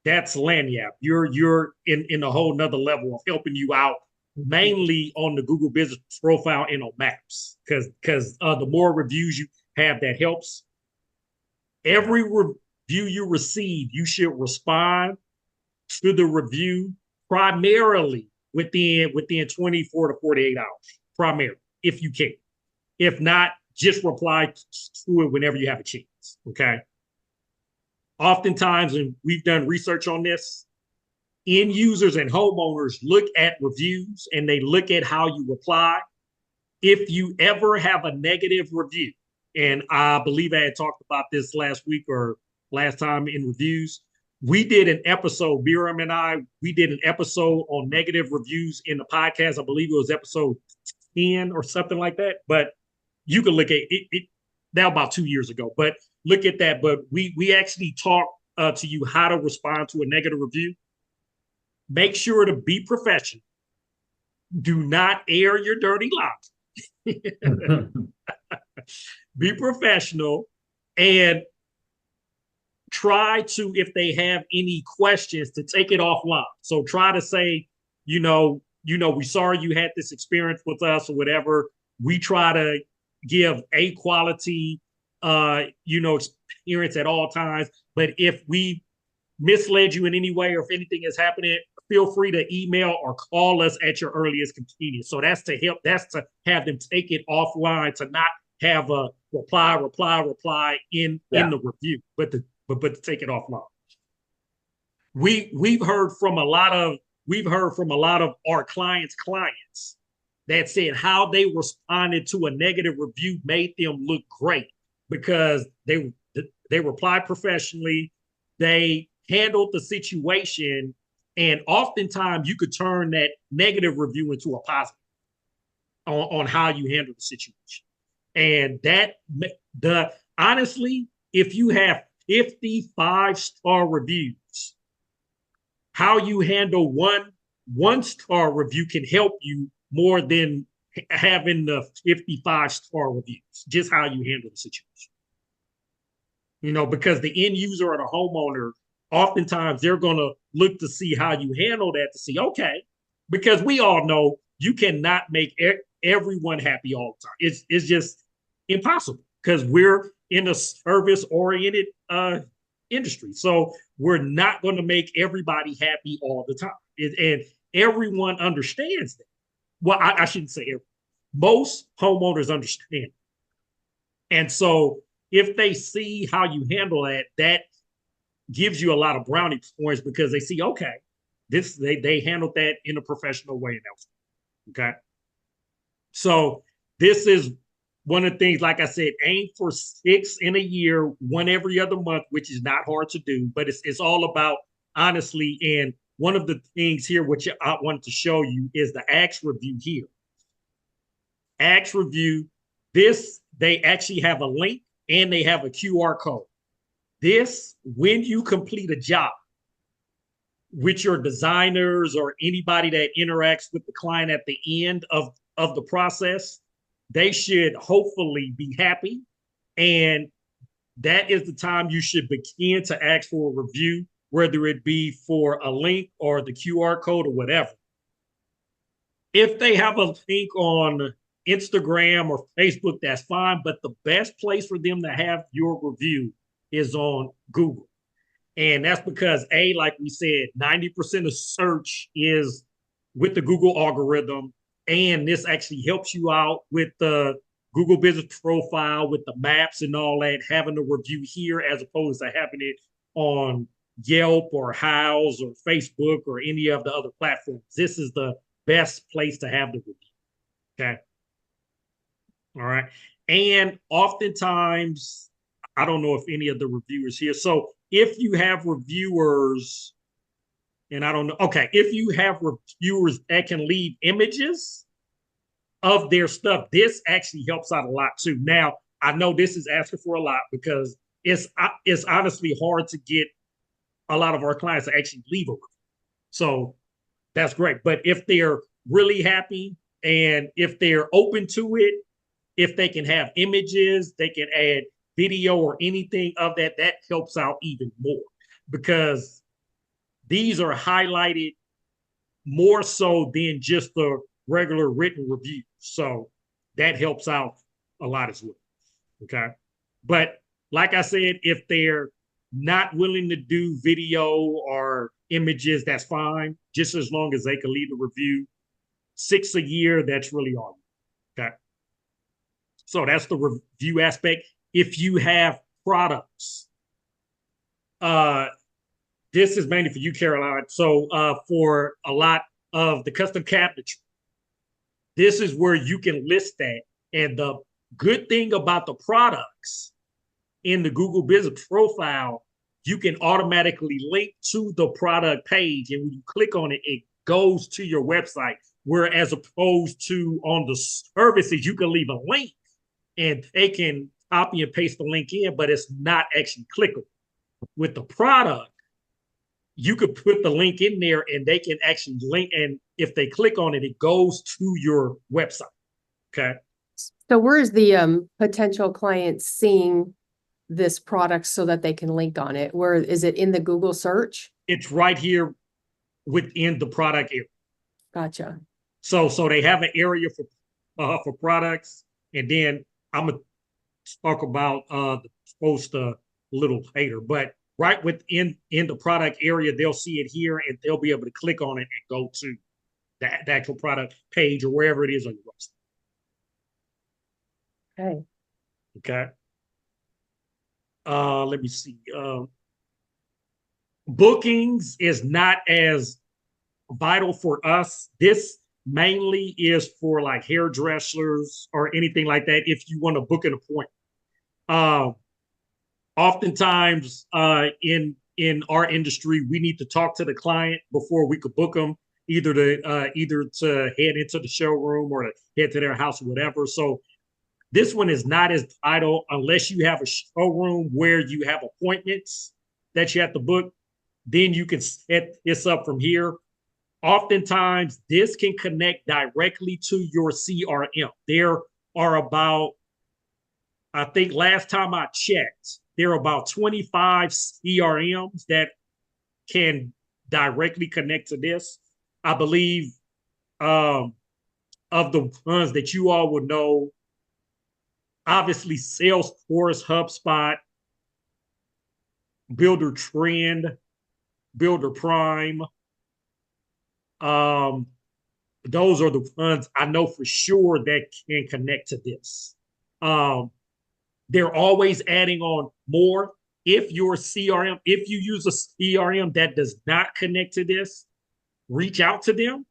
that's Lanyap. You're in a whole nother level of helping you out, mainly on the Google Business Profile and on Maps. Because the more reviews you have, that helps. Every review you receive, you should respond to the review primarily within 24 to 48 hours, primarily, if you can. If not, just reply to it whenever you have a chance, okay? Oftentimes, and we've done research on this, end users and homeowners look at reviews and they look at how you reply. If you ever have a negative review, and I believe I had talked about this last week or last time in reviews, we did an episode, Miriam and I, we did an episode on negative reviews in the podcast. I believe it was episode 10 or something like that. But you can look at it now, about 2 years ago, but look at that. But we actually talk to you how to respond to a negative review. Make sure to be professional. Do not air your dirty laundry. Be professional and try to, if they have any questions, to take it offline. So try to say, we sorry you had this experience with us or whatever. We try to give a quality, experience at all times. But if we misled you in any way, or if anything is happening, feel free to email or call us at your earliest convenience. So that's to help. That's to have them take it offline, to not have a reply in the review, but to take it offline. We've heard from a lot of our clients that said how they responded to a negative review made them look great, because they replied professionally, they handled the situation, and oftentimes you could turn that negative review into a positive on how you handle the situation. And honestly, if you have 55-star reviews, how you handle one-star review can help you more than having the 55-star reviews, just how you handle the situation. because the end user or the homeowner, oftentimes they're going to look to see how you handle that to see, okay, because we all know you cannot make everyone happy all the time. It's just impossible because we're in a service oriented industry. So we're not going to make everybody happy all the time. And everyone understands that. Well, I shouldn't say everyone. Most homeowners understand. And so if they see how you handle that, that gives you a lot of brownie points because they see, okay, they handled that in a professional way. Okay. So this is one of the things, like I said, aim for 6 in a year, 1 every other month, which is not hard to do, but it's all about honestly. And one of the things here, which I wanted to show you, is the Axe review here. Axe review, this, they actually have a link and they have a QR code. This, when you complete a job with your designers or anybody that interacts with the client at the end of the process, they should hopefully be happy. And that is the time you should begin to ask for a review, whether it be for a link or the QR code or whatever. If they have a link on Instagram or Facebook, that's fine. But the best place for them to have your review is on Google. And that's because, like we said, 90% of search is with the Google algorithm. And this actually helps you out with the Google business profile, with the maps and all that, having a review here as opposed to having it on Yelp or Houzz or Facebook or any of the other platforms. This is the best place to have the review. Okay. All right. And oftentimes, I don't know if any of the reviewers here. So if you have reviewers, and I don't know, okay, if you have reviewers that can leave images of their stuff, this actually helps out a lot too. Now, I know this is asking for a lot because it's honestly hard to get a lot of our clients to actually leave a review. So that's great. But if they're really happy and if they're open to it, if they can have images, they can add video or anything of that, that helps out even more because these are highlighted more so than just the regular written review. So that helps out a lot as well. Okay. But like I said, if they're not willing to do video or images, that's fine. Just as long as they can leave a review. 6 a year, that's really all. Okay. So that's the review aspect. If you have products, this is mainly for you, Caroline. So for a lot of the custom cabinetry, this is where you can list that. And the good thing about the products in the Google business profile, you can automatically link to the product page. And when you click on it, it goes to your website. Whereas opposed to on the services, you can leave a link and they can copy and paste the link in, but it's not actually clickable. With the product, you could put the link in there and they can actually link. And if they click on it, it goes to your website. Okay. So where is the potential client seeing this product so that they can link on it? Where is it in the Google search? It's right here within the product area. Gotcha. So they have an area for products, and then I'm gonna talk about the post a little later. But right within the product area, they'll see it here, and they'll be able to click on it and go to the actual product page or wherever it is on your website. Okay. Okay. Let me see. Bookings is not as vital for us. This mainly is for like hairdressers or anything like that. If you want to book an appointment, oftentimes in our industry, we need to talk to the client before we could book them, either to head into the showroom or to head to their house or whatever. So this one is not as vital unless you have a showroom where you have appointments that you have to book. Then you can set this up from here. Oftentimes, this can connect directly to your CRM. There are about, I think last time I checked, there are about 25 CRMs that can directly connect to this. I believe of the ones that you all would know, obviously Salesforce, HubSpot, Builder Trend, Builder Prime. Those are the ones I know for sure that can connect to this. They're always adding on more. If your CRM, if you use a CRM that does not connect to this, reach out to them.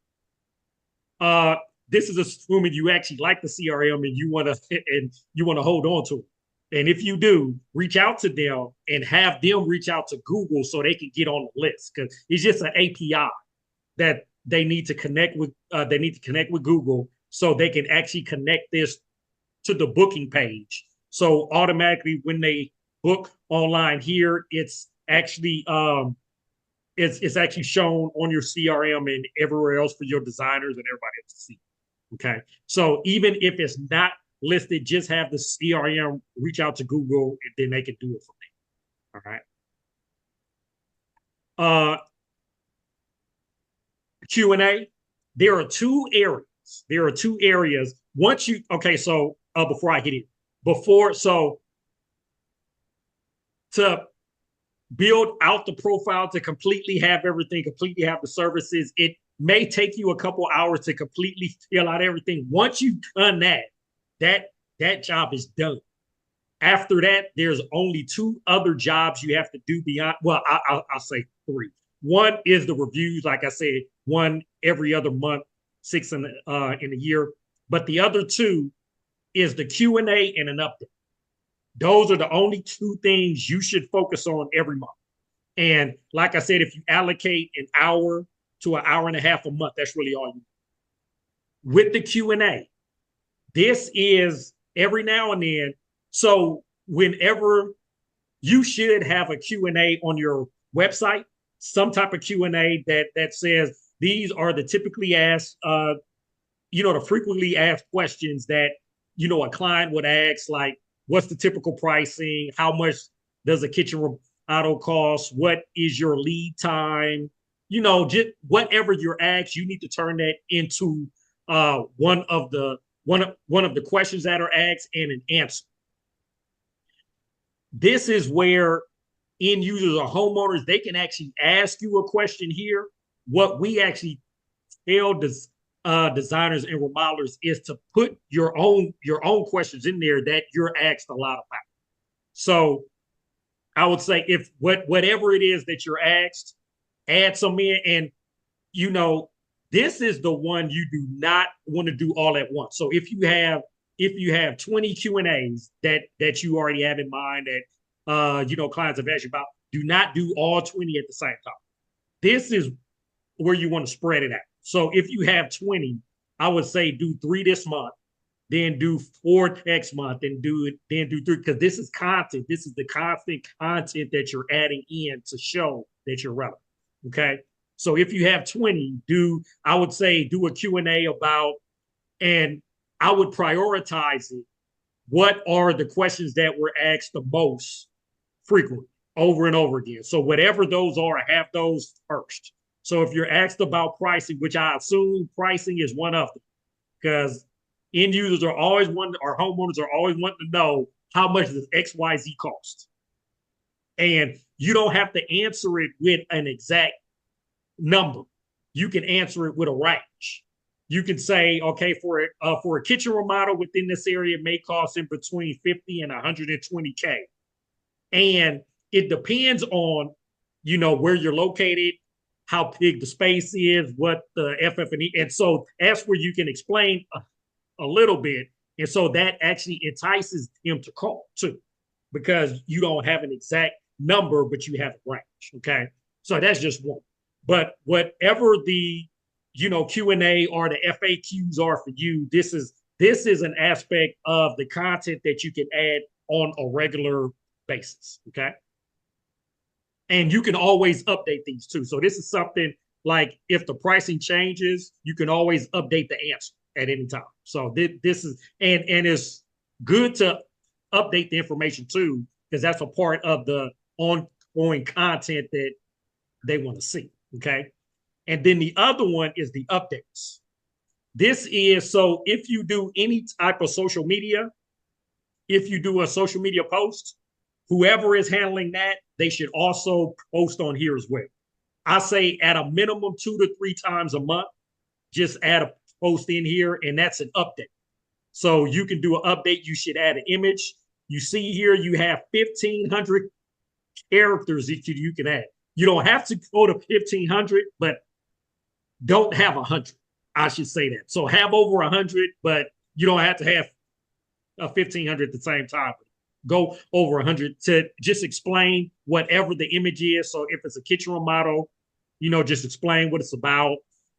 This is assuming you actually like the CRM and you want to hold on to it. And if you do, reach out to them and have them reach out to Google so they can get on the list, because it's just an API that they need to connect with. They need to connect with Google so they can actually connect this to the booking page. So automatically, when they book online here, it's actually it's actually shown on your CRM and everywhere else for your designers and everybody else to see. Okay, so even if it's not listed, just have the CRM reach out to Google and then they can do it from there. All right. Q&A. There are two areas. There are two areas. Once you, okay, so before I hit it, so to build out the profile, to completely have everything, completely have the services, it may take you a couple hours to completely fill out everything. Once you've done that job is done. After that, there's only two other jobs you have to do beyond, well, I'll say three. One is the reviews, like I said, one every other month, 6 in a year. But the other two is the Q&A and an update. Those are the only two things you should focus on every month. And like I said, if you allocate an hour to an hour and a half a month, that's really all you need. With the Q&A, this is every now and then. So whenever you should have a Q&A on your website, some type of Q&A that says these are the typically asked, the frequently asked questions that, a client would ask, like, what's the typical pricing? How much does a kitchen remodel cost? What is your lead time? Just whatever you're asked, you need to turn that into one of the questions that are asked and an answer. This is where end users or homeowners, they can actually ask you a question here. What we actually tell designers and remodelers is to put your own questions in there that you're asked a lot about. So I would say if whatever it is that you're asked, add some in. And this is the one you do not want to do all at once. So if you have 20 Q&As that you already have in mind that clients have asked you about, do not do all 20 at the same time. This is where you want to spread it out. So if you have 20, I would say do 3 this month, then do 4 next month, and do 3, because this is content. This is the constant content that you're adding in to show that you're relevant. Okay. So if you have 20, I would say do a Q&A about, and I would prioritize it. What are the questions that were asked the most frequently over and over again? So whatever those are, have those first. So if you're asked about pricing, which I assume pricing is one of them, because end users are always wanting, or homeowners are always wanting to know how much does XYZ cost. And you don't have to answer it with an exact number. You can answer it with a range. You can say, okay, for a kitchen remodel within this area, it may cost in between 50 and 120K. And it depends on, where you're located, how big the space is, what the FF&E. And so that's where you can explain a little bit. And so that actually entices them to call too, because you don't have an exact number, but you have a range. Okay. So that's just one. But whatever the, Q&A or the FAQs are for you, this is an aspect of the content that you can add on a regular basis. Okay. And you can always update these too. So this is something like if the pricing changes, you can always update the answer at any time. So this is, and it's good to update the information too, because that's a part of the ongoing content that they want to see. Okay. And then the other one is the updates. This is so if you do any type of social media, if you do a social media post, whoever is handling that, they should also post on here as well. I say at a minimum 2 to 3 times a month, just add a post in here, and that's an update. So you can do an update. You should add an image. You see here, you have 1,500 characters that you can add. You don't have to go to 1,500, but don't have 100. I should say that. So have over 100, but you don't have to have a 1,500 at the same time. Go over 100 to just explain whatever the image is. So if it's a kitchen remodel, just explain what it's about.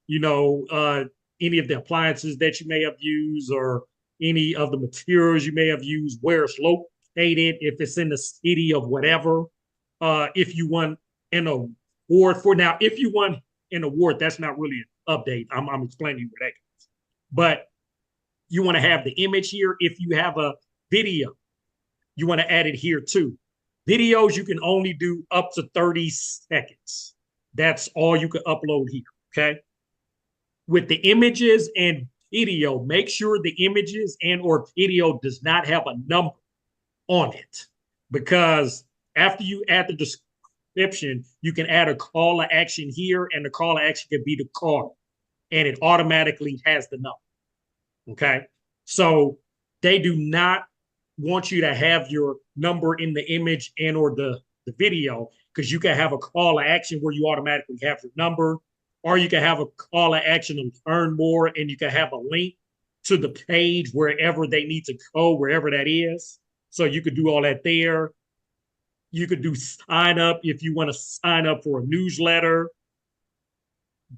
Any of the appliances that you may have used or any of the materials you may have used, where it's located, if it's in the city of whatever. If you won an award for now, if you won an award, that's not really an update. I'm explaining where that goes. But you want to have the image here. If you have a video, you want to add it here too. Videos, you can only do up to 30 seconds. That's all you can upload here, okay? With the images and video, make sure the images and or video does not have a number on it, because after you add the description, you can add a call to action here, and the call to action can be the call, and it automatically has the number. Okay. So they do not want you to have your number in the image and or the video, because you can have a call to action where you automatically have your number, or you can have a call to action and learn more, and you can have a link to the page wherever they need to go, wherever that is. So you could do all that there. You could do sign up if you want to sign up for a newsletter.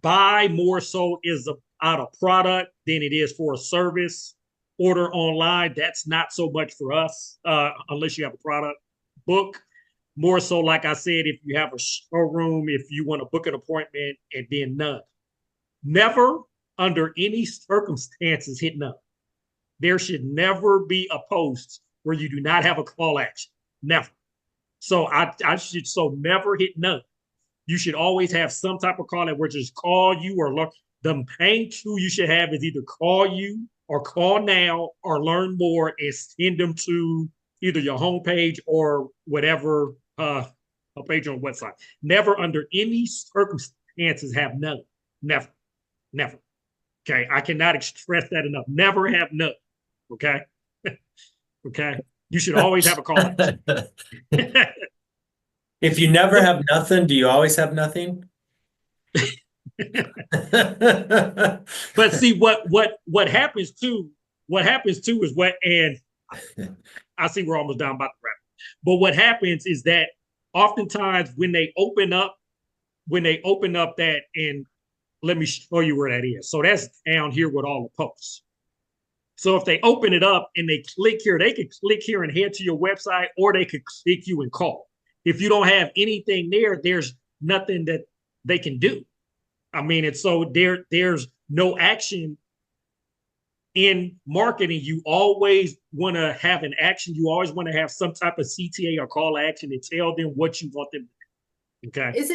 Buy more so is about a product than it is for a service. Order online, that's not so much for us, unless you have a product. Book, more so, like I said, if you have a showroom, if you want to book an appointment, and then none. Never, under any circumstances, hit none. There should never be a post where you do not have a call action. Never. So I should never hit none. You should always have some type of call that where just call you or learn. The main tool you should have is either call you or call now or learn more and send them to either your homepage or whatever a page on the website. Never under any circumstances have none. Never. Never. Okay. I cannot express that enough. Never have none. Okay. Okay. You should always have a call. If you never have nothing, do you always have nothing? But see what happens too is and I see we're almost down about the wrap. But what happens is that oftentimes when they open up that, and let me show you where that is. So that's down here with all the posts. So if they open it up and they click here, they could click here and head to your website, or they could click you and call. If you don't have anything there, there's nothing that they can do. I mean, it's so there's no action in marketing. You always want to have an action. You always want to have some type of CTA or call to action to tell them what you want them to do. Okay. Is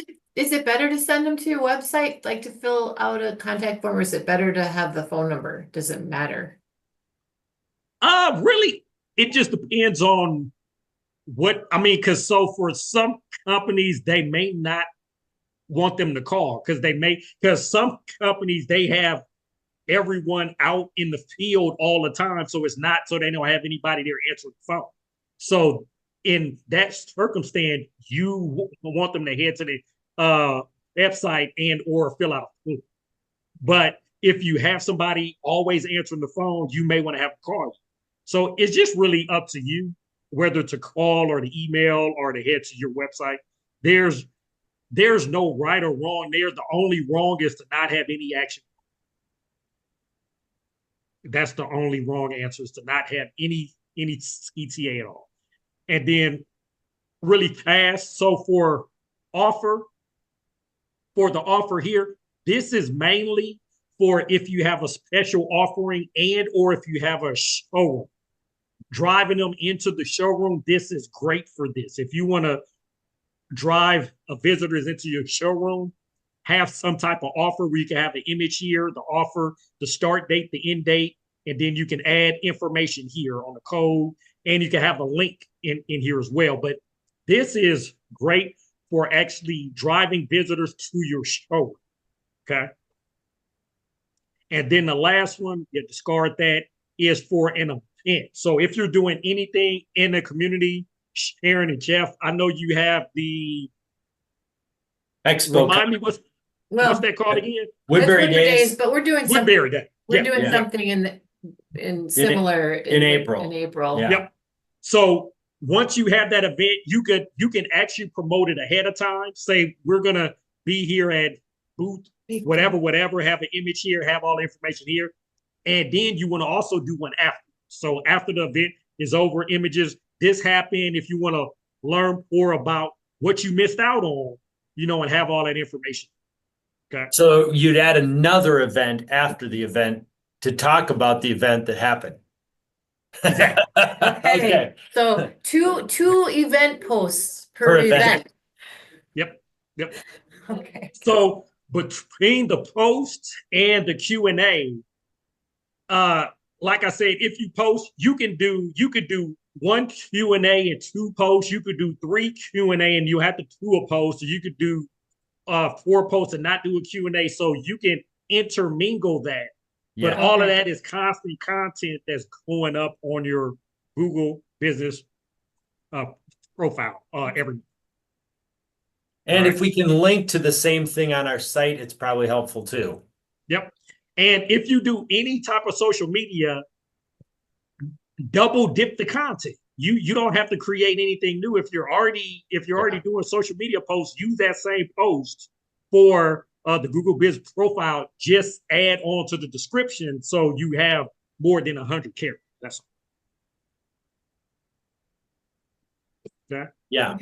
it better to send them to your website, like to fill out a contact form, or is it better to have the phone number? Does it matter? Really, it just depends on because for some companies, they may not want them to call because some companies, they have everyone out in the field all the time. So it's not so they don't have anybody there answering the phone. So in that circumstance, you want them to head to the website and or fill out a form. But if you have somebody always answering the phone, you may want to have a call. So it's just really up to you whether to call or to email or to head to your website. There's no right or wrong there. The only wrong is to not have any action. That's the only wrong answer, is to not have any CTA at all. And then really fast. So for the offer here, this is mainly for if you have a special offering and or if you have a showroom. driving them into the showroom, this is great for this. If you want to drive visitors into your showroom, have some type of offer where you can have an image here, the offer, the start date, the end date, and then you can add information here on the code, and you can have a link in here as well. But this is great for actually driving visitors to your showroom, okay? And then the last one, you discard that, is for an event. So if you're doing anything in the community, Sharon and Jeff, I know you have the Expo. remind me what's that called again? Woodbury Days. But we're doing something. Woodbury Day. We're Yeah, doing yeah. something in similar in April. In April. Yeah. Yep. So once you have that event, you can actually promote it ahead of time. Say we're gonna be here at booth whatever, have an image here, have all the information here, and then you want to also do one after. So after the event is over, images, this happened. If you want to learn more about what you missed out on, and have all that information. Okay. So you'd add another event after the event to talk about the event that happened. Exactly. Okay. So two event posts per Per event. event. Yep. Okay. So between the post and the Q&A, like I said, if you post, you could do one Q&A and 2 posts. You could do 3 Q&A and you have to do a post. So you could do 4 posts and not do a Q&A. So you can intermingle that. Yeah. But all of that is constant content that's going up on your Google business profile every. And Right. if we can link to the same thing on our site, it's probably helpful too. Yep. And if you do any type of social media, double dip the content. You don't have to create anything new. If you're already doing social media posts, use that same post for the Google Business Profile. Just add on to the description so you have more than 100 characters. That's all. Okay. Yeah.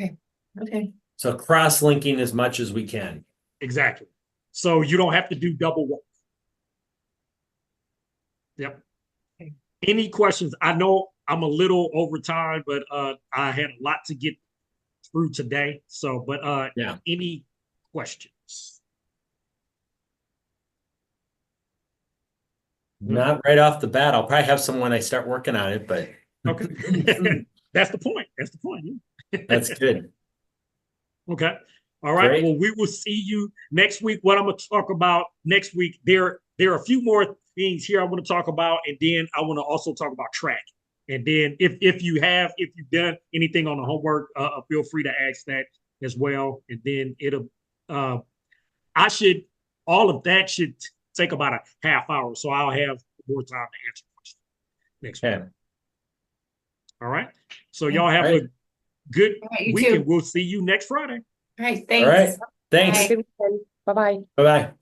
Okay. So cross-linking as much as we can. Exactly. So you don't have to do double work. Yep. Okay. Any questions? I know I'm a little over time, but I had a lot to get through today. So, but Yeah. Any questions? Not right off the bat. I'll probably have some when I start working on it, but Okay. That's the point. That's the point. that's good. Okay. All right. Great. Well, we will see you next week. What I'm going to talk about next week, there are a few more things here I want to talk about, and then I want to also talk about tracking. And then if you've done anything on the homework, feel free to ask that as well. And then all of that should take about a half hour, so I'll have more time to answer questions next week. Okay. All right. So y'all have Right. a good All right, you week, too. and we'll see you next Friday. All right. All right. Thanks. Thanks. Bye. Good weekend. Bye-bye. Bye-bye.